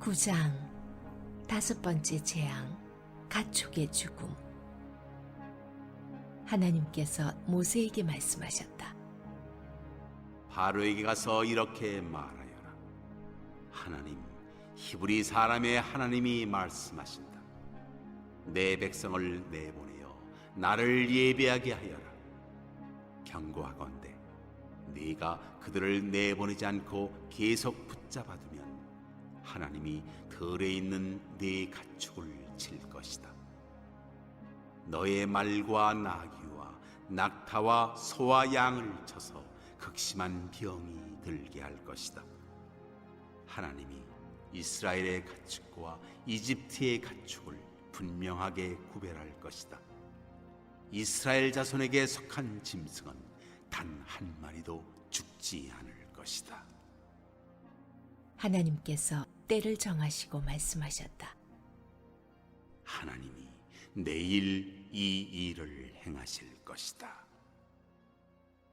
9장 다섯 번째 재앙, 가축의 죽음. 하나님께서 모세에게 말씀하셨다. 바로에게 가서 이렇게 말하여라. 하나님, 히브리 사람의 하나님이 말씀하신다. 내 백성을 내보내어 나를 예배하게 하여라. 경고하건대 네가 그들을 내보내지 않고 계속 붙잡아두면 하나님이 들에 있는 네 가축을 칠 것이다. 너의 말과 나귀와 낙타와 소와 양을 쳐서 극심한 병이 들게 할 것이다. 하나님이 이스라엘의 가축과 이집트의 가축을 분명하게 구별할 것이다. 이스라엘 자손에게 속한 짐승은 단 한 마리도 죽지 않을 것이다. 하나님께서 때를 정하시고 말씀하셨다. 하나님이 내일 이 일을 행하실 것이다.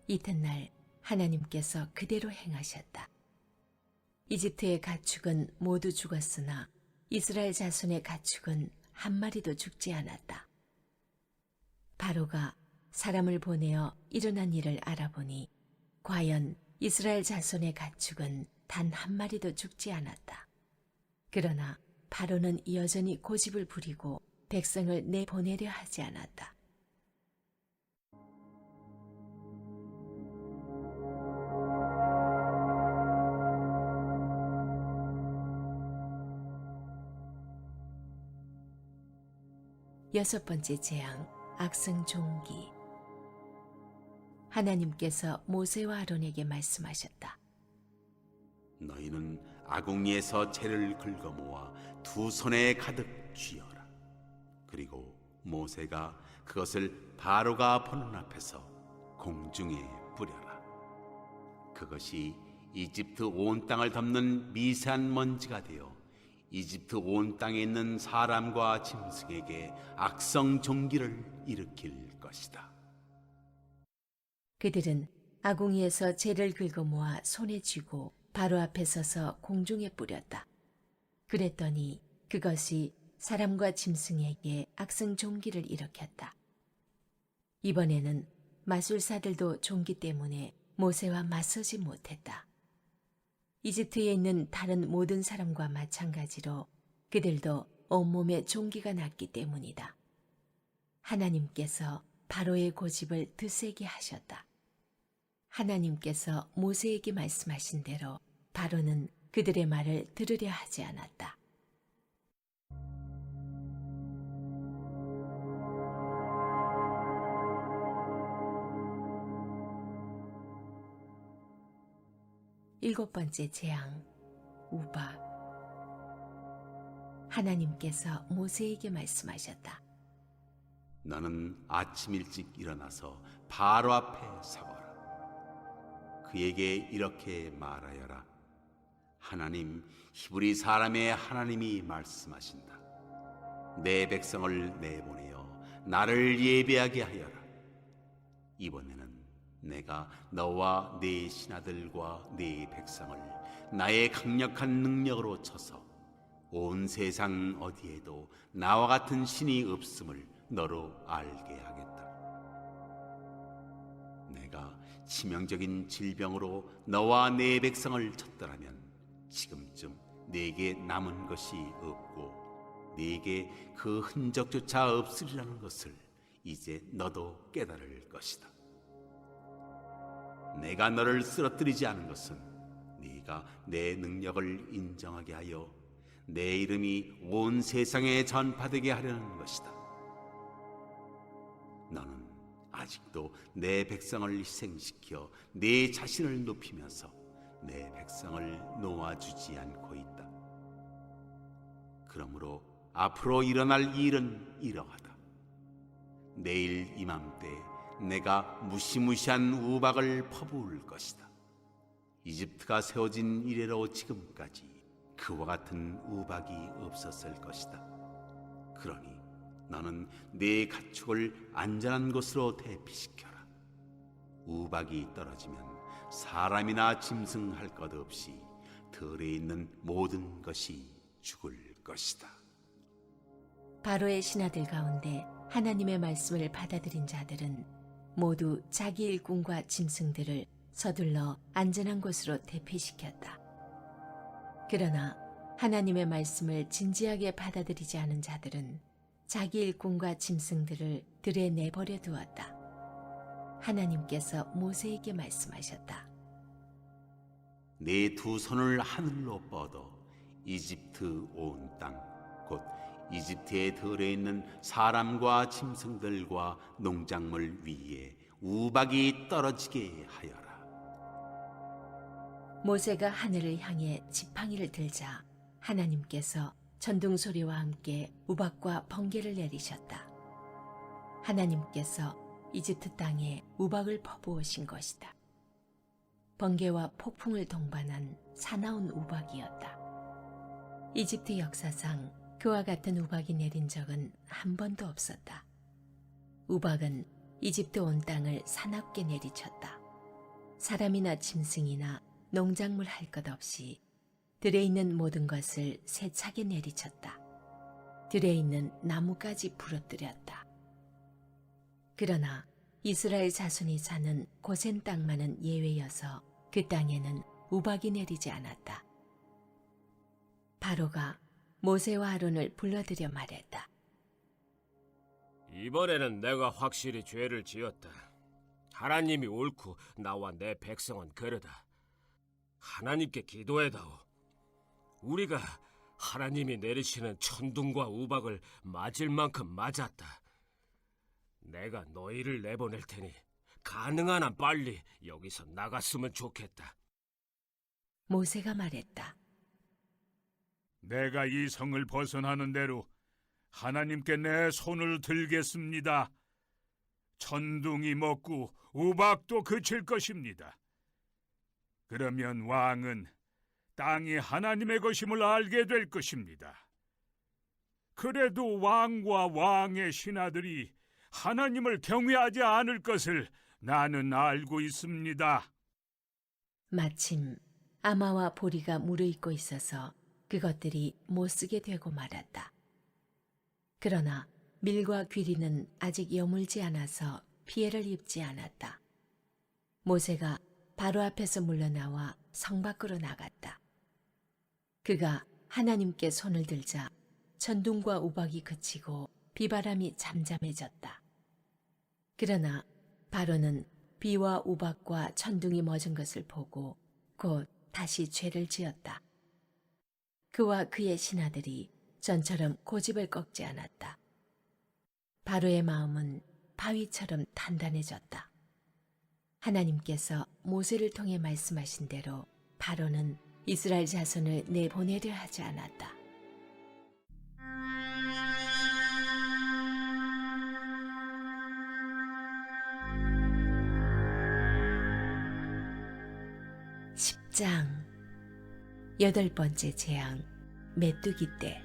이튿날 하나님께서 그대로 행하셨다. 이집트의 가축은 모두 죽었으나 이스라엘 자손의 가축은 한 마리도 죽지 않았다. 바로가 사람을 보내어 일어난 일을 알아보니 과연 이스라엘 자손의 가축은 단 한 마리도 죽지 않았다. 그러나 바로는 여전히 고집을 부리고 백성을 내보내려 하지 않았다. 여섯 번째 재앙, 악성 종기. 하나님께서 모세와 아론에게 말씀하셨다. 너희는 아궁이에서 재를 긁어 모아 두 손에 가득 쥐어라. 그리고 모세가 그것을 바로가 보는 앞에서 공중에 뿌려라. 그것이 이집트 온 땅을 덮는 미세한 먼지가 되어 이집트 온 땅에 있는 사람과 짐승에게 악성 종기를 일으킬 것이다. 그들은 아궁이에서 재를 긁어 모아 손에 쥐고 바로 앞에 서서 공중에 뿌렸다. 그랬더니 그것이 사람과 짐승에게 악성 종기를 일으켰다. 이번에는 마술사들도 종기 때문에 모세와 맞서지 못했다. 이집트에 있는 다른 모든 사람과 마찬가지로 그들도 온몸에 종기가 났기 때문이다. 하나님께서 바로의 고집을 드세게 하셨다. 하나님께서 모세에게 말씀하신 대로 바로는 그들의 말을 들으려 하지 않았다. 일곱 번째 재앙, 우박. 하나님께서 모세에게 말씀하셨다. 너는 아침 일찍 일어나서 바로 앞에 서거라. 그에게 이렇게 말하여라. 하나님, 히브리 사람의 하나님이 말씀하신다. 내 백성을 내보내어 나를 예배하게 하여라. 이번에는 내가 너와 네 신하들과 네 백성을 나의 강력한 능력으로 쳐서 온 세상 어디에도 나와 같은 신이 없음을 너로 알게 하겠다. 내가 치명적인 질병으로 너와 네 백성을 쳤더라면 지금쯤 네게 남은 것이 없고 네게 그 흔적조차 없으리라는 것을 이제 너도 깨달을 것이다. 내가 너를 쓰러뜨리지 않은 것은 네가 내 능력을 인정하게 하여 내 이름이 온 세상에 전파되게 하려는 것이다. 너는 아직도 내 백성을 희생시켜 내 자신을 높이면서 내 백성을 놓아주지 않고 있다. 그러므로 앞으로 일어날 일은 이러하다. 내일 이맘때 내가 무시무시한 우박을 퍼부을 것이다. 이집트가 세워진 이래로 지금까지 그와 같은 우박이 없었을 것이다. 그러니 너는 네 가축을 안전한 곳으로 대피시켜라. 우박이 떨어지면 사람이나 짐승 할 것 없이 들에 있는 모든 것이 죽을 것이다. 바로의 신하들 가운데 하나님의 말씀을 받아들인 자들은 모두 자기 일꾼과 짐승들을 서둘러 안전한 곳으로 대피시켰다. 그러나 하나님의 말씀을 진지하게 받아들이지 않은 자들은 자기 일꾼과 짐승들을 들에 내버려 두었다. 하나님께서 모세에게 말씀하셨다. 네 두 손을 하늘로 뻗어 이집트 온 땅, 곧 이집트에 들에 있는 사람과 짐승들과 농작물 위에 우박이 떨어지게 하여라. 모세가 하늘을 향해 지팡이를 들자 하나님께서 천둥 소리와 함께 우박과 번개를 내리셨다. 하나님께서 이집트 땅에 우박을 퍼부으신 것이다. 번개와 폭풍을 동반한 사나운 우박이었다. 이집트 역사상 그와 같은 우박이 내린 적은 한 번도 없었다. 우박은 이집트 온 땅을 사납게 내리쳤다. 사람이나 짐승이나 농작물 할 것 없이 들에 있는 모든 것을 세차게 내리쳤다. 들에 있는 나무까지 부러뜨렸다. 그러나 이스라엘 자손이 사는 고센 땅만은 예외여서 그 땅에는 우박이 내리지 않았다. 바로가 모세와 아론을 불러들여 말했다. 이번에는 내가 확실히 죄를 지었다. 하나님이 옳고 나와 내 백성은 그르다. 하나님께 기도해다오. 우리가 하나님이 내리시는 천둥과 우박을 맞을 만큼 맞았다. 내가 너희를 내보낼 테니 가능한 한 빨리 여기서 나갔으면 좋겠다. 모세가 말했다. 내가 이 성을 벗어나는 대로 하나님께 내 손을 들겠습니다. 천둥이 멎고 우박도 그칠 것입니다. 그러면 왕은 땅이 하나님의 것임을 알게 될 것입니다. 그래도 왕과 왕의 신하들이 하나님을 경외하지 않을 것을 나는 알고 있습니다. 마침 아마와 보리가 무르익고 있어서 그것들이 못쓰게 되고 말았다. 그러나 밀과 귀리는 아직 여물지 않아서 피해를 입지 않았다. 모세가 바로 앞에서 물러나와 성 밖으로 나갔다. 그가 하나님께 손을 들자 천둥과 우박이 그치고 비바람이 잠잠해졌다. 그러나 바로는 비와 우박과 천둥이 멎은 것을 보고 곧 다시 죄를 지었다. 그와 그의 신하들이 전처럼 고집을 꺾지 않았다. 바로의 마음은 바위처럼 단단해졌다. 하나님께서 모세를 통해 말씀하신 대로 바로는 이스라엘 자손을 내보내려 하지 않았다. (10장) 8번째 재앙 메뚜기 떼.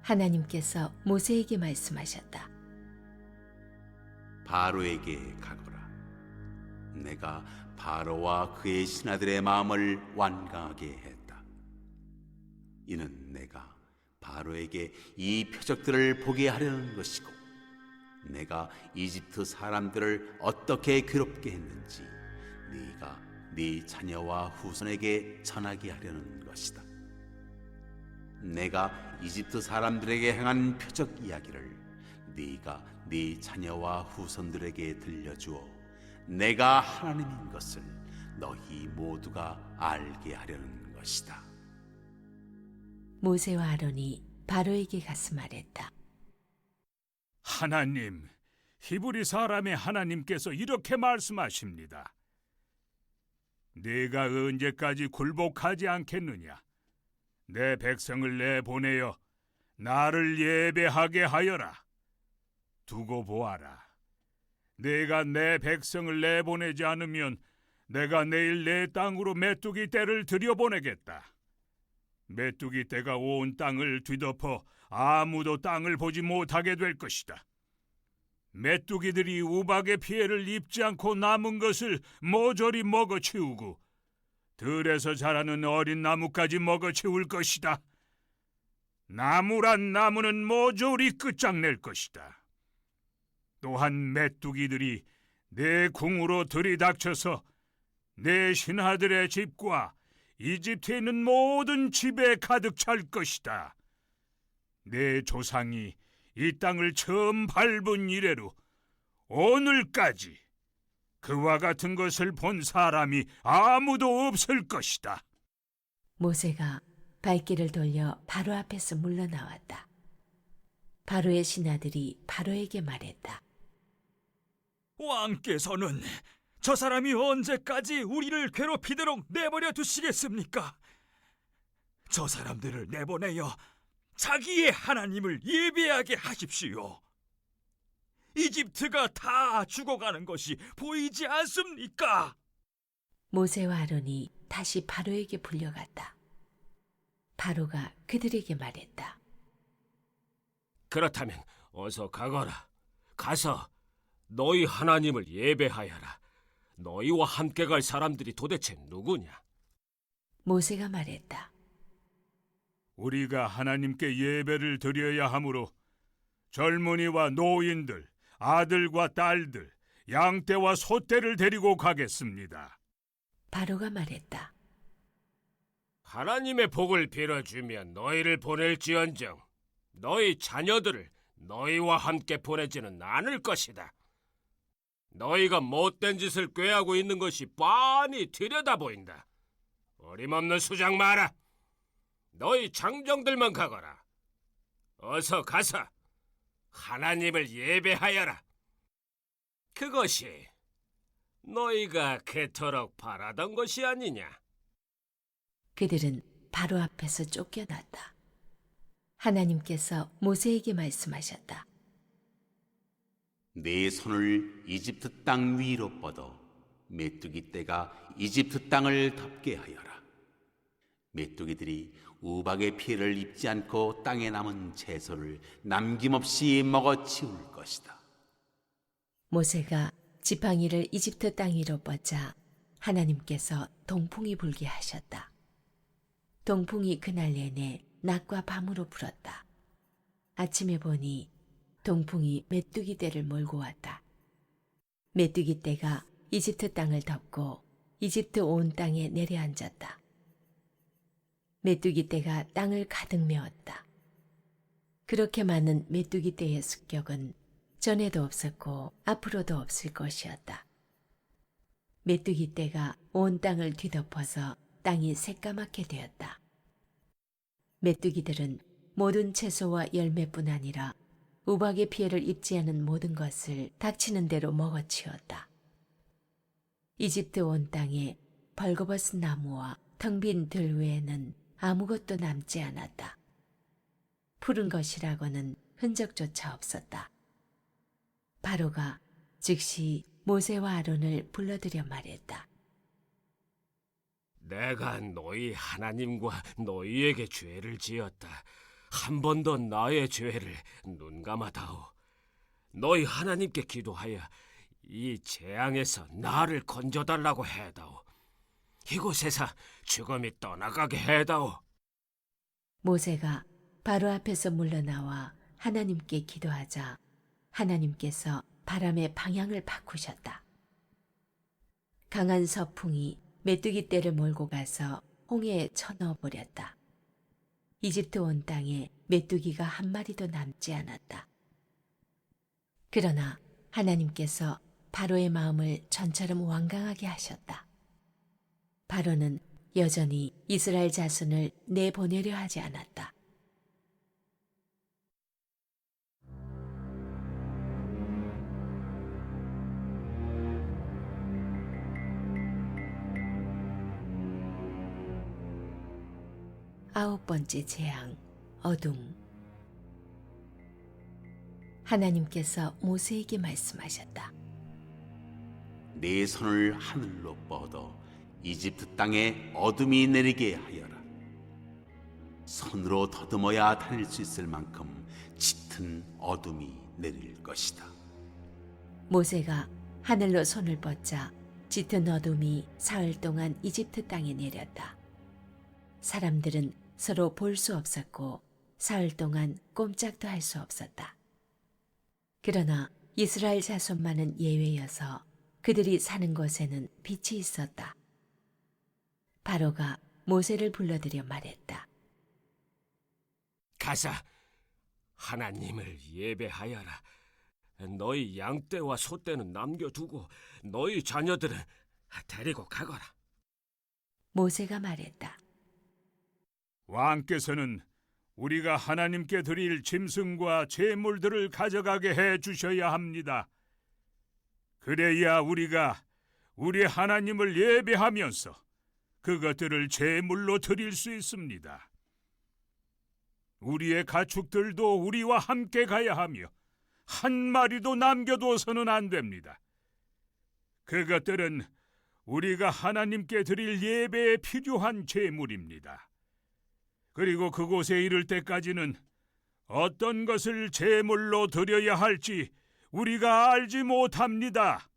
하나님께서 모세에게 말씀하셨다. 바로에게 가거라. 내가 바로와 그의 신하들의 마음을 완강하게 했다. 이는 내가 바로에게 이 표적들을 보게 하려는 것이고, 내가 이집트 사람들을 어떻게 괴롭게 했는지 네가 네 자녀와 후손에게 전하게 하려는 것이다. 내가 이집트 사람들에게 행한 표적 이야기를 네가 네 자녀와 후손들에게 들려주어 내가 하나님인 것을 너희 모두가 알게 하려는 것이다. 모세와 아론이 바로에게 가서 말했다. 하나님, 히브리 사람의 하나님께서 이렇게 말씀하십니다. 네가 언제까지 굴복하지 않겠느냐? 내 백성을 내보내어 나를 예배하게 하여라. 두고 보아라. 내가 내 백성을 내보내지 않으면 내가 내일 내 땅으로 메뚜기 떼를 들여보내겠다. 메뚜기 떼가 온 땅을 뒤덮어 아무도 땅을 보지 못하게 될 것이다. 메뚜기들이 우박의 피해를 입지 않고 남은 것을 모조리 먹어치우고 들에서 자라는 어린 나무까지 먹어치울 것이다. 나무란 나무는 모조리 끝장낼 것이다. 또한 메뚜기들이 내 궁으로 들이닥쳐서 내 신하들의 집과 이집트에 있는 모든 집에 가득 찰 것이다. 내 조상이 이 땅을 처음 밟은 이래로 오늘까지 그와 같은 것을 본 사람이 아무도 없을 것이다. 모세가 발길을 돌려 바로 앞에서 물러나왔다. 바로의 신하들이 바로에게 말했다. 왕께서는 저 사람이 언제까지 우리를 괴롭히도록 내버려 두시겠습니까? 저 사람들을 내보내어 자기의 하나님을 예배하게 하십시오. 이집트가 다 죽어가는 것이 보이지 않습니까? 모세와 아론이 다시 바로에게 불려갔다. 바로가 그들에게 말했다. 그렇다면 어서 가거라. 가서 너희 하나님을 예배하여라. 너희와 함께 갈 사람들이 도대체 누구냐? 모세가 말했다. 우리가 하나님께 예배를 드려야 하므로 젊은이와 노인들, 아들과 딸들, 양떼와 소떼를 데리고 가겠습니다. 바로가 말했다. 하나님의 복을 빌어주면 너희를 보낼지언정 너희 자녀들을 너희와 함께 보내지는 않을 것이다. 너희가 못된 짓을 꾀하고 있는 것이 뻔히 들여다보인다. 어림없는 수작 마라. 너희 장정들만 가거라. 어서 가서 하나님을 예배하여라. 그것이 너희가 그토록 바라던 것이 아니냐. 그들은 바로 앞에서 쫓겨났다. 하나님께서 모세에게 말씀하셨다. 네 손을 이집트 땅 위로 뻗어 메뚜기 떼가 이집트 땅을 덮게 하여라. 메뚜기들이 우박의 피해를 입지 않고 땅에 남은 채소를 남김없이 먹어치울 것이다. 모세가 지팡이를 이집트 땅 위로 뻗자 하나님께서 동풍이 불게 하셨다. 동풍이 그날 내내 낮과 밤으로 불었다. 아침에 보니 동풍이 메뚜기 떼를 몰고 왔다. 메뚜기 떼가 이집트 땅을 덮고 이집트 온 땅에 내려앉았다. 메뚜기 떼가 땅을 가득 메웠다. 그렇게 많은 메뚜기 떼의 습격은 전에도 없었고 앞으로도 없을 것이었다. 메뚜기 떼가 온 땅을 뒤덮어서 땅이 새까맣게 되었다. 메뚜기들은 모든 채소와 열매뿐 아니라 우박의 피해를 입지 않은 모든 것을 닥치는 대로 먹어치웠다. 이집트 온 땅에 벌거벗은 나무와 텅 빈 들 외에는 아무것도 남지 않았다. 푸른 것이라고는 흔적조차 없었다. 바로가 즉시 모세와 아론을 불러들여 말했다. 내가 너희 하나님과 너희에게 죄를 지었다. 한 번 더 나의 죄를 눈감아다오. 너희 하나님께 기도하여 이 재앙에서 나를 건져달라고 해다오. 이곳에서 죽음이 떠나가게 해다오. 모세가 바로 앞에서 물러나와 하나님께 기도하자 하나님께서 바람의 방향을 바꾸셨다. 강한 서풍이 메뚜기 떼를 몰고 가서 홍해에 쳐넣어버렸다. 이집트 온 땅에 메뚜기가 한 마리도 남지 않았다. 그러나 하나님께서 바로의 마음을 전처럼 완강하게 하셨다. 바로는 여전히 이스라엘 자손을 내보내려 하지 않았다. 아홉 번째 재앙, 어둠. 하나님께서 모세에게 말씀하셨다. 네 손을 하늘로 뻗어 이집트 땅에 어둠이 내리게 하여라. 손으로 더듬어야 다닐 수 있을 만큼 짙은 어둠이 내릴 것이다. 모세가 하늘로 손을 뻗자 짙은 어둠이 사흘 동안 이집트 땅에 내렸다. 사람들은 서로 볼 수 없었고 사흘 동안 꼼짝도 할 수 없었다. 그러나 이스라엘 자손만은 예외여서 그들이 사는 곳에는 빛이 있었다. 바로가 모세를 불러들여 말했다. 가서 하나님을 예배하여라. 너희 양떼와 소떼는 남겨두고 너희 자녀들은 데리고 가거라. 모세가 말했다. 왕께서는 우리가 하나님께 드릴 짐승과 제물들을 가져가게 해 주셔야 합니다. 그래야 우리가 우리 하나님을 예배하면서 그것들을 제물로 드릴 수 있습니다. 우리의 가축들도 우리와 함께 가야 하며 한 마리도 남겨두어서는 안 됩니다. 그것들은 우리가 하나님께 드릴 예배에 필요한 제물입니다. 그리고 그곳에 이를 때까지는 어떤 것을 제물로 드려야 할지 우리가 알지 못합니다.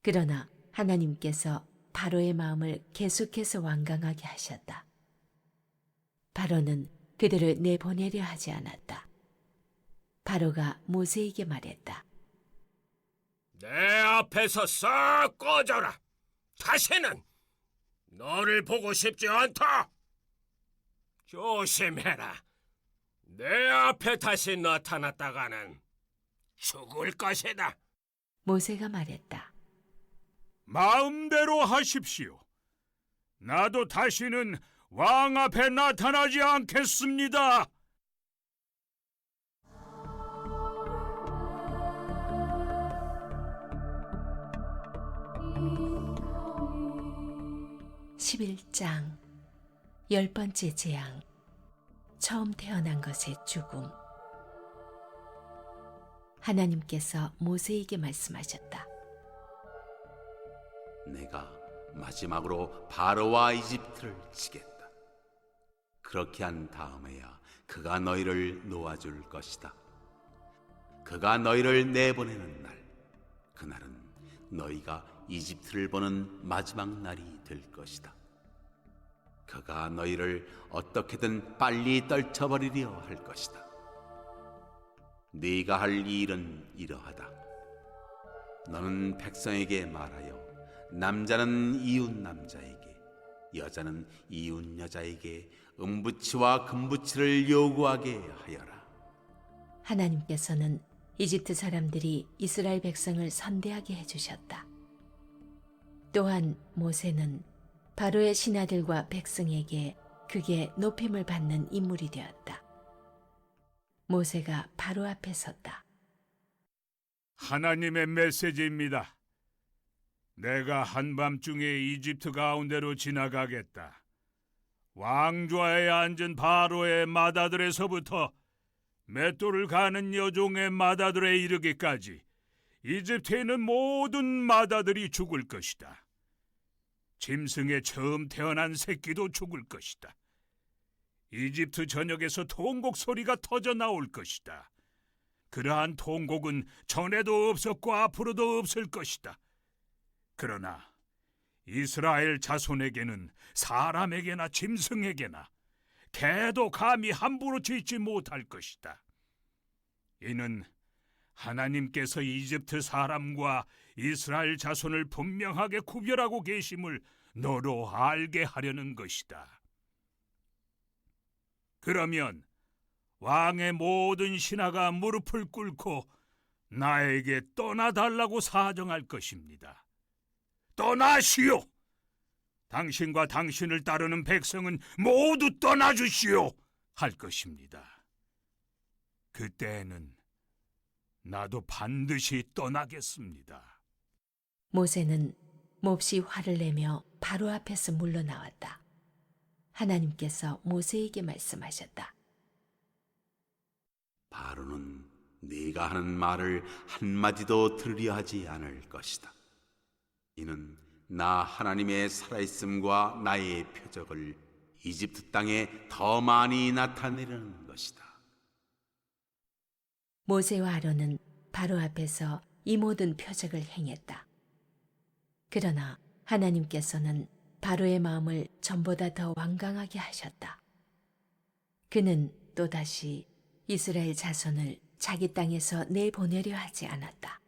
그러나 하나님께서 바로의 마음을 계속해서 완강하게 하셨다. 바로는 그들을 내보내려 하지 않았다. 바로가 모세에게 말했다. 내 앞에서 싹 꺼져라. 다시는 너를 보고 싶지 않다. 조심해라. 내 앞에 다시 나타났다가는 죽을 것이다. 모세가 말했다. 마음대로 하십시오. 나도 다시는 왕 앞에 나타나지 않겠습니다. (11장) 10번째 재앙. 처음 태어난 것의 죽음. 하나님께서 모세에게 말씀하셨다. 내가 마지막으로 바로와 이집트를 치겠다. 그렇게 한 다음에야 그가 너희를 놓아줄 것이다. 그가 너희를 내보내는 날, 그날은 너희가 이집트를 보는 마지막 날이 될 것이다. 그가 너희를 어떻게든 빨리 떨쳐버리려 할 것이다. 네가 할 일은 이러하다. 너는 백성에게 말하여 남자는 이웃 남자에게, 여자는 이웃 여자에게 은부치와 금부치를 요구하게 하여라. 하나님께서는 이집트 사람들이 이스라엘 백성을 선대하게 해주셨다. 또한 모세는 바로의 신하들과 백성에게 극에 높임을 받는 인물이 되었다. 모세가 바로 앞에 섰다. 하나님의 메시지입니다. 내가 한밤중에 이집트 가운데로 지나가겠다. 왕좌에 앉은 바로의 마다들에서부터 맷돌을 가는 여종의 마다들에 이르기까지 이집트에 있는 모든 마다들이 죽을 것이다. 짐승의 처음 태어난 새끼도 죽을 것이다. 이집트 전역에서 통곡 소리가 터져 나올 것이다. 그러한 통곡은 전에도 없었고 앞으로도 없을 것이다. 그러나 이스라엘 자손에게는 사람에게나 짐승에게나 개도 감히 함부로 짓지 못할 것이다. 이는 하나님께서 이집트 사람과 이스라엘 자손을 분명하게 구별하고 계심을 너로 알게 하려는 것이다. 그러면 왕의 모든 신하가 무릎을 꿇고 나에게 떠나달라고 사정할 것입니다. 떠나시오! 당신과 당신을 따르는 백성은 모두 떠나주시오! 할 것입니다. 그때에는 나도 반드시 떠나겠습니다. 모세는 몹시 화를 내며 바로 앞에서 물러나왔다. 하나님께서 모세에게 말씀하셨다. 바로는 네가 하는 말을 한마디도 들으려 하지 않을 것이다. 이는 나 하나님의 살아있음과 나의 표적을 이집트 땅에 더 많이 나타내려는 것이다. 모세와 아론은 바로 앞에서 이 모든 표적을 행했다. 그러나 하나님께서는 바로의 마음을 전보다 더 완강하게 하셨다. 그는 또다시 이스라엘 자손을 자기 땅에서 내보내려 하지 않았다.